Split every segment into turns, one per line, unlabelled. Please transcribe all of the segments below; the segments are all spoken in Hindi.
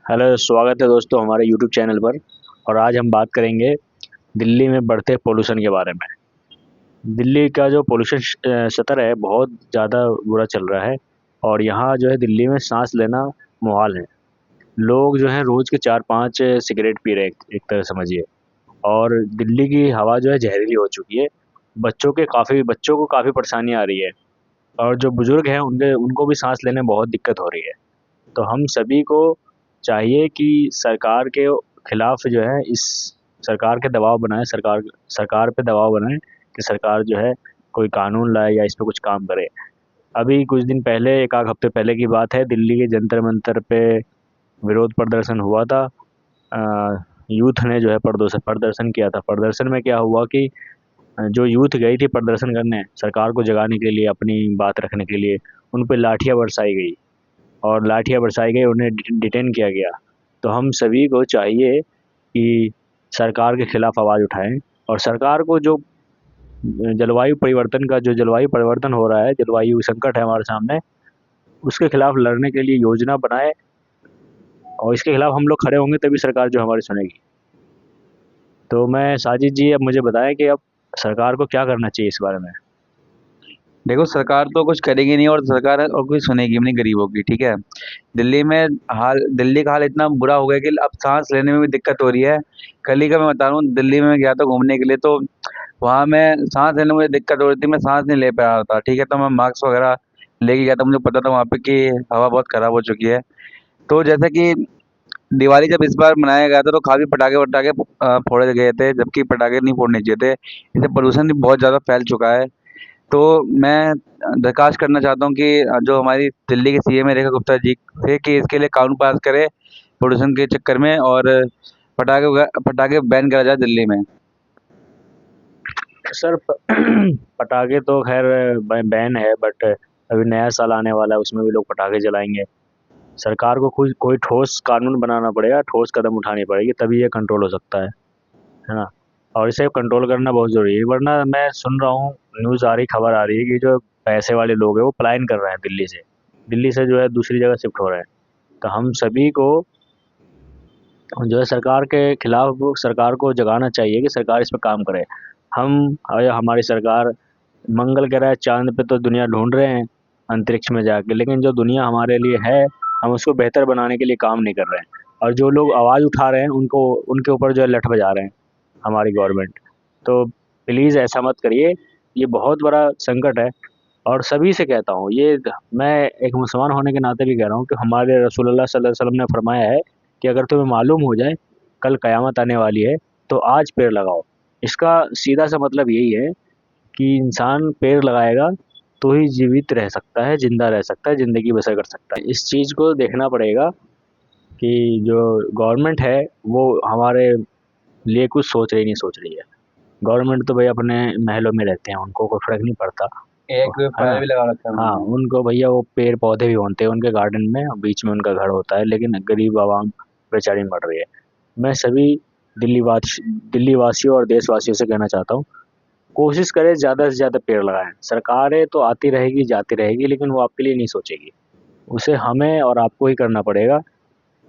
हेलो, स्वागत है दोस्तों हमारे यूट्यूब चैनल पर। और आज हम बात करेंगे दिल्ली में बढ़ते पोल्यूशन के बारे में। दिल्ली का जो पोल्यूशन स्तर है बहुत ज़्यादा बुरा चल रहा है। और यहाँ जो है दिल्ली में सांस लेना मुहाल है। लोग जो है रोज़ के 4-5 सिगरेट पी रहे हैं, एक तरह समझिए। और दिल्ली की हवा जो है जहरीली हो चुकी है। बच्चों को काफ़ी परेशानी आ रही है। और जो बुज़ुर्ग हैं उनके उनको भी सांस लेने में बहुत दिक्कत हो रही है। तो हम सभी को चाहिए कि सरकार के खिलाफ जो है इस सरकार के दबाव बनाए, सरकार सरकार पे दबाव बनाए कि सरकार जो है कोई कानून लाए या इस पे कुछ काम करे। अभी कुछ दिन पहले, एक आध हफ्ते पहले की बात है, दिल्ली के जंतर मंतर पे विरोध प्रदर्शन हुआ था। यूथ ने जो है प्रदर्शन प्रदर्शन किया था। प्रदर्शन में क्या हुआ कि जो यूथ गई थी प्रदर्शन करने, सरकार को जगाने के लिए, अपनी बात रखने के लिए, उन पे लाठियाँ बरसाई गई। और लाठियाँ बरसाई गई, उन्हें डिटेन किया गया। तो हम सभी को चाहिए कि सरकार के खिलाफ आवाज़ उठाएं। और सरकार को जो जलवायु परिवर्तन हो रहा है, जलवायु संकट है हमारे सामने, उसके खिलाफ लड़ने के लिए योजना बनाए। और इसके खिलाफ हम लोग खड़े होंगे तभी सरकार जो हमारी सुनेगी। तो मैं साजिद जी, अब मुझे बताएं कि अब सरकार को क्या करना चाहिए इस बारे में।
देखो, सरकार तो कुछ करेगी नहीं और सरकार और कुछ सुनेगी भी नहीं गरीबों की। ठीक है। दिल्ली का हाल इतना बुरा हो गया कि अब सांस लेने में भी दिक्कत हो रही है। कल ही का मैं बता रहा हूँ, दिल्ली में मैं गया था घूमने के लिए, तो वहाँ मैं सांस लेने में मुझे दिक्कत हो रही थी, मैं सांस नहीं ले पा रहा था। ठीक है, तो मैं मास्क वगैरह लेके गया था, मुझे पता था वहाँ पे कि हवा बहुत खराब हो चुकी है। तो जैसे कि दिवाली जब इस बार मनाया गया था तो काफ़ी पटाखे वटाखे फोड़े गए थे, जबकि पटाखे नहीं फोड़ने चाहिए थे। इससे प्रदूषण भी बहुत ज़्यादा फैल चुका है। तो मैं दरखास्त करना चाहता हूँ कि जो हमारी दिल्ली के सीएम है रेखा गुप्ता जी से, कि इसके लिए कानून पास करे प्रदूषण के चक्कर में, और पटाखे बैन करा जाए दिल्ली में।
सर पटाखे तो खैर बैन है, बट अभी नया साल आने वाला है, उसमें भी लोग पटाखे जलाएंगे। सरकार को खुद कोई ठोस कानून बनाना पड़ेगा, ठोस कदम उठानी पड़ेगी, तभी ये कंट्रोल हो सकता है ना। और इसे कंट्रोल करना बहुत ज़रूरी है, वरना मैं सुन रहा हूँ, न्यूज़ आ रही, खबर आ रही है कि जो पैसे वाले लोग हैं वो पलायन कर रहे हैं दिल्ली से जो है दूसरी जगह शिफ्ट हो रहे हैं। तो हम सभी को जो है सरकार के खिलाफ सरकार को जगाना चाहिए कि सरकार इस पे काम करे। हम या हमारी सरकार मंगल ग्रह, चांद पे तो दुनिया ढूंढ रहे हैं अंतरिक्ष में जाके, लेकिन जो दुनिया हमारे लिए है, हम उसको बेहतर बनाने के लिए काम नहीं कर रहे हैं। और जो लोग आवाज़ उठा रहे हैं उनको, उनके ऊपर जो है लठ बजा रहे हैं हमारी गवर्नमेंट। तो प्लीज़ ऐसा मत करिए, ये बहुत बड़ा संकट है। और सभी से कहता हूँ ये, मैं एक मुसलमान होने के नाते भी कह रहा हूँ कि हमारे रसूलुल्लाह सल्लल्लाहु अलैहि वसल्लम ने फरमाया है कि अगर तुम्हें मालूम हो जाए कल क़यामत आने वाली है तो आज पेड़ लगाओ। इसका सीधा सा मतलब यही है कि इंसान पेड़ लगाएगा तो ही जीवित रह सकता है, ज़िंदा रह सकता है, ज़िंदगी बसर कर सकता है। इस चीज़ को देखना पड़ेगा कि जो गवर्नमेंट है वो हमारे लिए कुछ सोच रही नहीं सोच रही है। गवर्नमेंट तो भाई अपने महलों में रहते हैं, उनको कोई फ़र्क नहीं पड़ता।
एक
है
पेड़
ना?
भी लगा रखा है
हाँ,
उन्होंने।
उनको भैया वो पेड़ पौधे भी होते हैं उनके गार्डन में, और बीच में उनका घर होता है, लेकिन गरीब आवाम बेचारी मर रही है। मैं सभी दिल्ली वासियों और देशवासियों से कहना चाहता हूँ, कोशिश करें ज़्यादा से ज़्यादा पेड़ लगाएं। सरकारें तो आती रहेगी जाती रहेगी, लेकिन वो आपके लिए नहीं सोचेगी। उसे हमें और आपको ही करना पड़ेगा।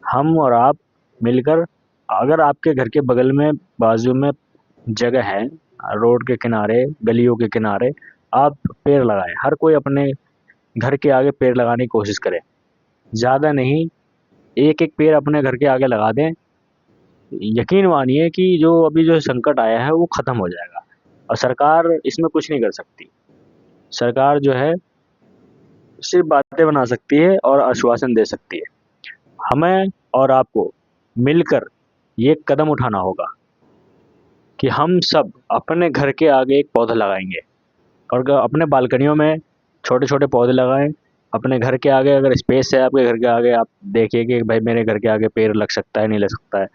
हम और आप मिलकर, अगर आपके घर के बगल में, बाजू में जगह है, रोड के किनारे, गलियों के किनारे, आप पेड़ लगाएं। हर कोई अपने घर के आगे पेड़ लगाने की कोशिश करें। ज़्यादा नहीं, एक एक पेड़ अपने घर के आगे लगा दें। यकीन मानिए कि जो अभी जो संकट आया है वो ख़त्म हो जाएगा। और सरकार इसमें कुछ नहीं कर सकती। सरकार जो है सिर्फ बातें बना सकती है और आश्वासन दे सकती है। हमें और आपको मिलकर ये कदम उठाना होगा कि हम सब अपने घर के आगे एक पौधा लगाएंगे। और अपने बालकनियों में छोटे छोटे पौधे लगाएं। अपने घर के आगे अगर स्पेस है आपके घर के आगे, आप देखिए कि भाई मेरे घर के आगे पेड़ लग सकता है, नहीं लग सकता है।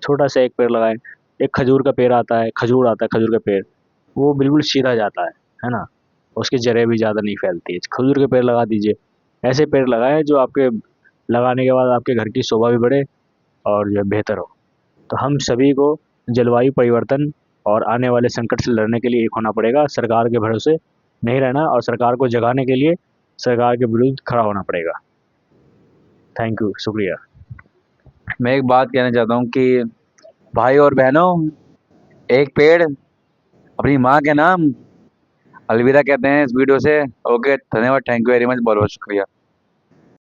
छोटा सा एक पेड़ लगाएं। एक खजूर का पेड़ आता है, खजूर आता है, खजूर का पेड़, वो बिल्कुल सीधा जाता है ना। उसकी जड़ें भी ज़्यादा नहीं फैलती है, खजूर के पेड़ लगा दीजिए। ऐसे पेड़ लगाएं जो आपके लगाने के बाद आपके घर की शोभा भी बढ़े और जो है बेहतर हो। तो हम सभी को जलवायु परिवर्तन और आने वाले संकट से लड़ने के लिए एक होना पड़ेगा। सरकार के भरोसे नहीं रहना, और सरकार को जगाने के लिए सरकार के विरुद्ध खड़ा होना पड़ेगा। थैंक यू, शुक्रिया।
मैं एक बात कहना चाहता हूँ कि भाई और बहनों, एक पेड़ अपनी माँ के नाम। अलविदा कहते हैं इस वीडियो से। ओके, धन्यवाद, थैंक यू वेरी मच, बहुत बहुत शुक्रिया।